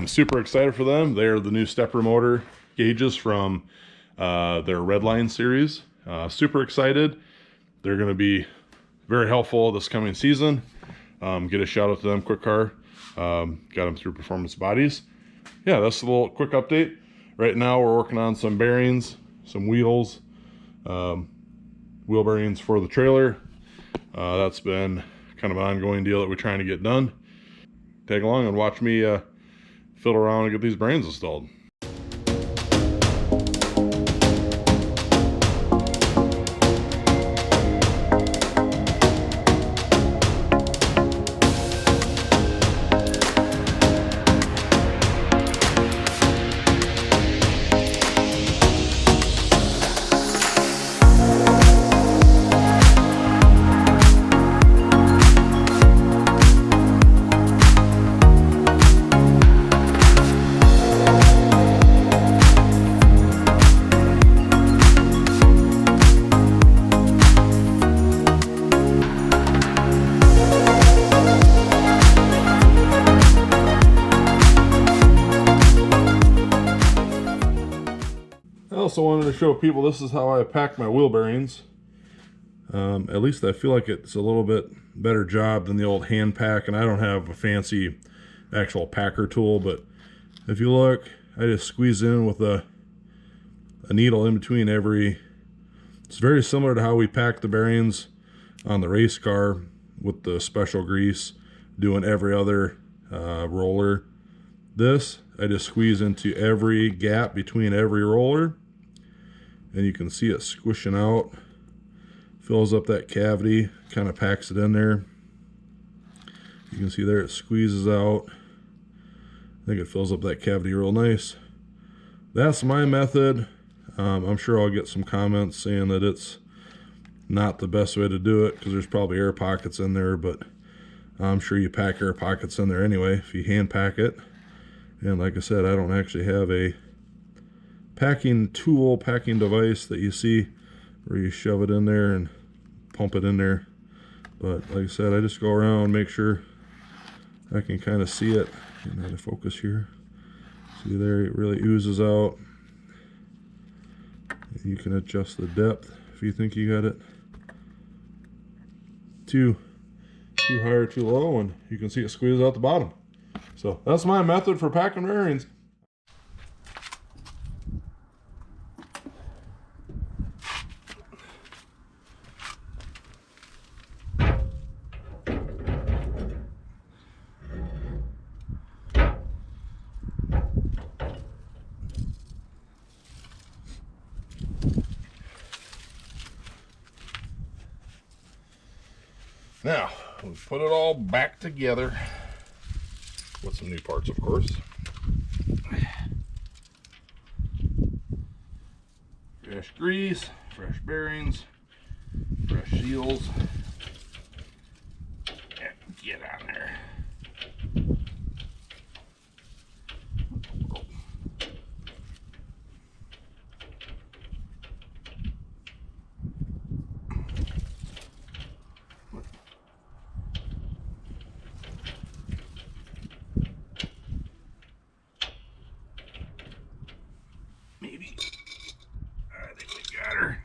I'm super excited for them. They're the new stepper motor gauges from their Redline series. Super excited. They're going to be very helpful this coming season. Get a shout out to them, Quick Car. Got them through Performance Bodies. Yeah, that's a little quick update. Right now we're working on some bearings, some wheels, wheel bearings for the trailer. That's been kind of an ongoing deal that we're trying to get done. Tag along and watch me fiddle around and get these bearings installed. I also wanted to show people this is how I pack my wheel bearings. At least I feel like it's a little bit better job than the old hand pack, and I don't have a fancy actual packer tool, but if you look, I just squeeze in with a needle in between every. It's very similar to how we pack the bearings on the race car with the special grease, doing every other roller. This, I just squeeze into every gap between every roller, and you can see it squishing out, fills up that cavity, kind of packs it in there. You can see there it squeezes out. I think it fills up that cavity real nice. That's my method. I'm sure I'll get some comments saying that it's not the best way to do it because there's probably air pockets in there, but I'm sure you pack air pockets in there anyway if you hand pack it. And like I said, I don't actually have a packing tool, packing device that you see where you shove it in there and pump it in there. But like I said, I just go around, make sure I can kind of see it. Getting out of focus here. See there, it really oozes out. You can adjust the depth if you think you got it too high or too low, and you can see it squeeze out the bottom. So that's my method for packing bearings. Now, we've put it all back together with some new parts, of course. Fresh grease, fresh bearings, fresh seals. Yeah, get on there. Maybe. I think we got her.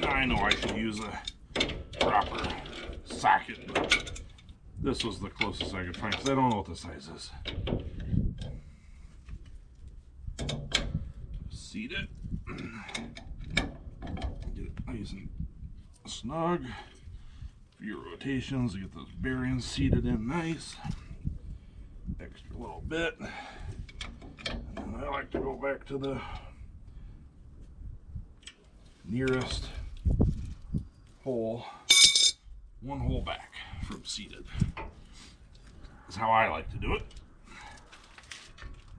I know I should use a proper socket, but this was the closest I could find because I don't know what the size is. Seat it. Get it nice and snug. Few rotations to get those bearings seated in nice. Extra little bit. And then I like to go back to the nearest hole, one hole back from seated. That's how I like to do it.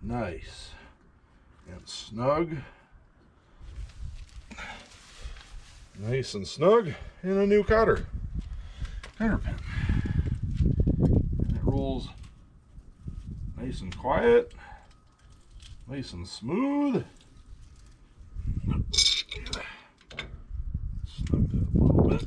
Nice and snug. Nice and snug, and a new cotter pin. And it rolls nice and quiet, nice and smooth. bit.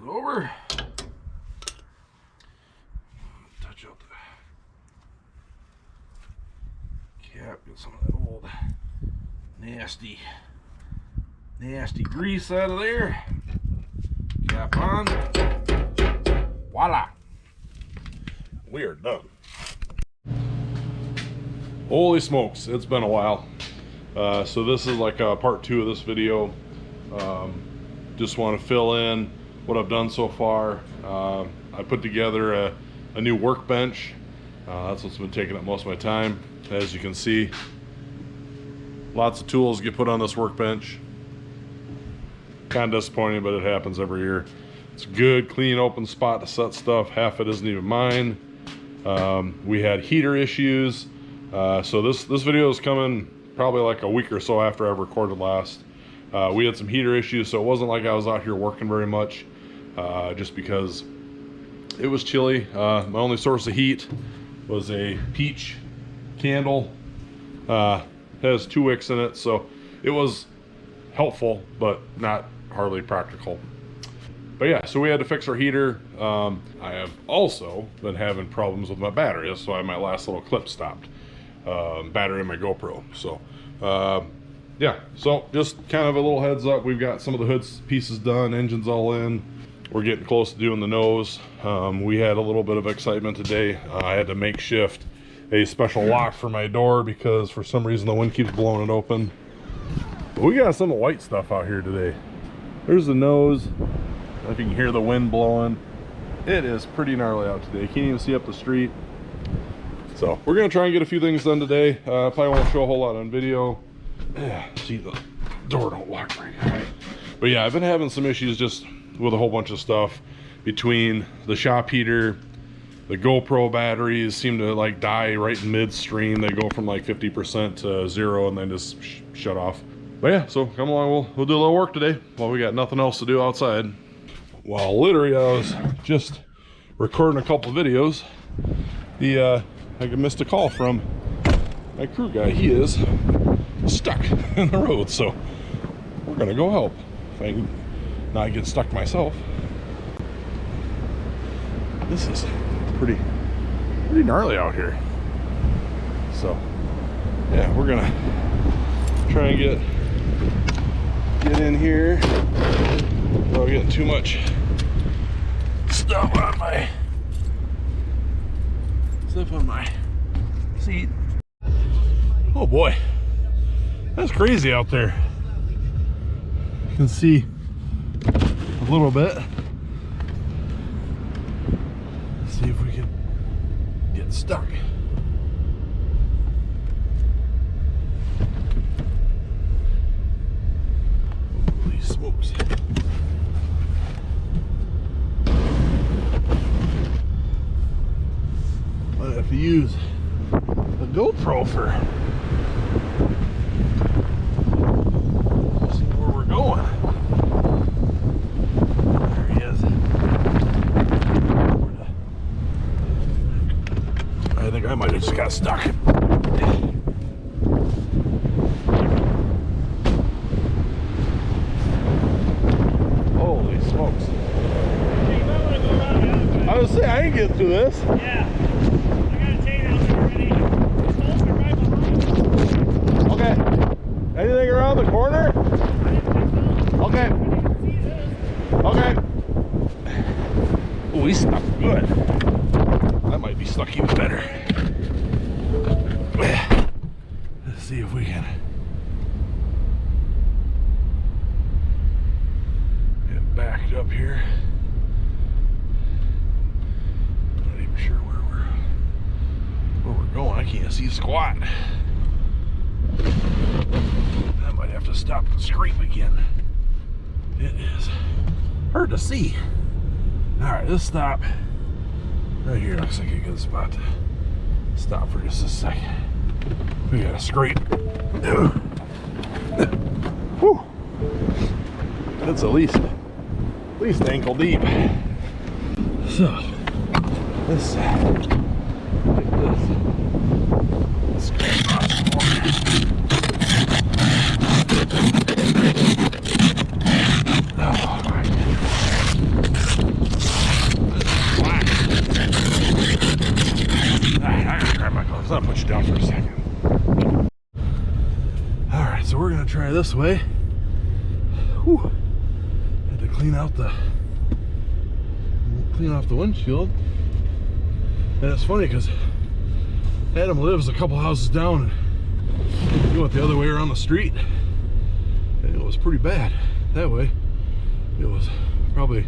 Over. Touch out the cap, get some of that old nasty grease out of there. Cap on. Voila. We are done. Holy smokes, it's been a while. So this is like part 2 of this video. Just want to fill in what I've done so far. I put together a new workbench. That's what's been taking up most of my time. As you can see, lots of tools get put on this workbench. Kind of disappointing, but it happens every year. It's a good, clean, open spot to set stuff. Half it isn't even mine. We had heater issues. So this video is coming probably like a week or so after I've recorded last. We had some heater issues, so it wasn't like I was out here working very much, just because it was chilly. My only source of heat was a peach candle. Has 2 wicks in it, so it was helpful, but not hardly practical. But yeah, so we had to fix our heater. I have also been having problems with my battery. That's why my last little clip stopped. Battery in my GoPro. So yeah, so just kind of a little heads up. We've got some of the hood pieces done, engines all in. We're getting close to doing the nose. We had a little bit of excitement today. I had to makeshift a special lock for my door because for some reason the wind keeps blowing it open. But we got some of the white stuff out here today. There's the nose. If you can hear the wind blowing, it is pretty gnarly out today. You can't even see up the street. So we're gonna try and get a few things done today. Probably won't show a whole lot on video. Yeah, see, the door don't lock very good. But yeah, I've been having some issues just with a whole bunch of stuff between the shop heater, the GoPro batteries seem to like die right in midstream. They go from like 50% to 0 and then just shut off. But yeah, so come along, we'll do a little work today while we got nothing else to do outside. Well, literally I was just recording a couple videos. I missed a call from my crew guy. He is stuck in the road, so we're gonna go help if I can not get stuck myself. This is pretty gnarly out here. So yeah, we're gonna try and get in here without getting too much stuff on my seat. Oh boy, that's crazy out there. You can see a little bit. Let's see if we can get stuck. Holy smokes. I have to use the GoPro for see where we're going. There he is. I think I might have just got stuck. Holy smokes. I was saying, I ain't getting through this. Yeah. Okay. Anything around the corner? Okay. Okay. Oh, he's stuck good. That might be stuck even better. Let's see if we can get backed up here. I'm not even sure where we're going. I can't see squat. I might have to stop and scrape again. It is hard to see. Alright, let's stop. Right here looks like a good spot to stop for just a second. We gotta scrape. Whew. That's at least ankle deep. So, this side, like this. Let's go across the water. Oh my goodness. I gotta grab my gloves. I'll put you down for a second. Alright, so we're gonna try this way. Whew. Had to clean off the windshield. And it's funny because Adam lives a couple houses down and he went the other way around the street and it was pretty bad that way. It was probably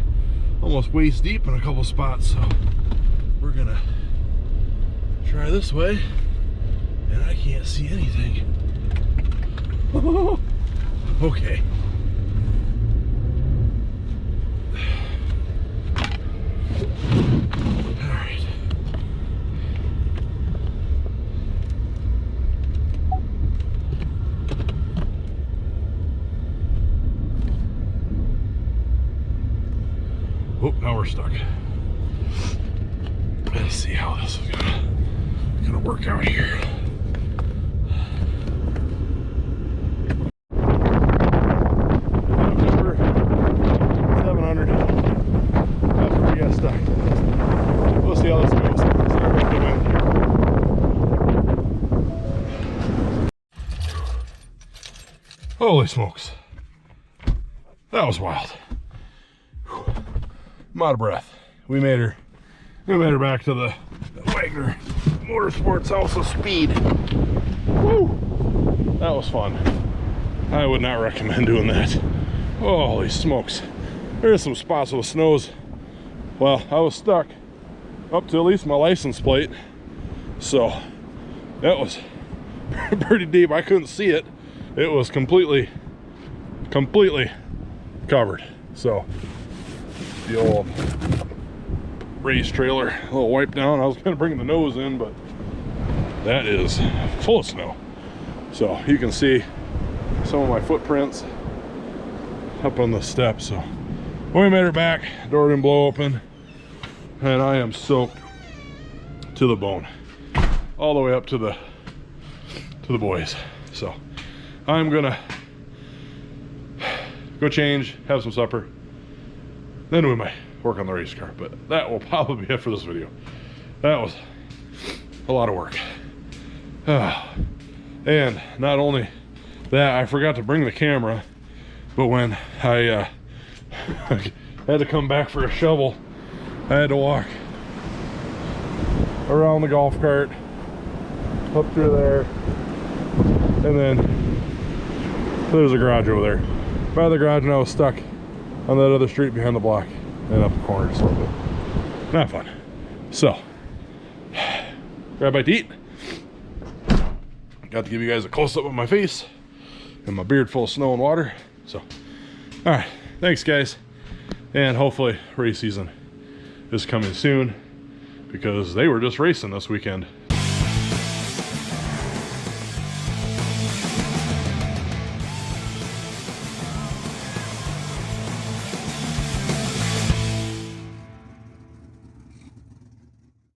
almost waist deep in a couple spots, so we're gonna try this way and I can't see anything. Okay. Oh, now we're stuck. Let's see how this is gonna work out here. Number 700. That's where we got stuck. We'll see how this goes. Sorry about the wind. Holy smokes. That was wild. I'm out of breath. We made her back to the Wagner Motorsports House of Speed. Woo! That was fun. I would not recommend doing that. Holy smokes. There's some spots with snows. Well, I was stuck up to at least my license plate. So that was pretty deep. I couldn't see it. It was completely covered. So the old race trailer, a little wipe down. I was gonna bring the nose in, but that is full of snow. So you can see some of my footprints up on the steps. So we made her back, door didn't blow open, and I am soaked to the bone, all the way up to the boys. So I'm gonna go change, have some supper, then we might work on the race car. But that will probably be it for this video. That was a lot of work. And not only that, I forgot to bring the camera, but when I had to come back for a shovel, I had to walk around the golf cart, up through there, and then there's a garage over there. By the garage, and I was stuck on that other street behind the block and up the corner. So not fun. So grab a bite to eat. Got to give you guys a close-up of my face and my beard full of snow and water. So all right, thanks guys, and hopefully race season is coming soon, because they were just racing this weekend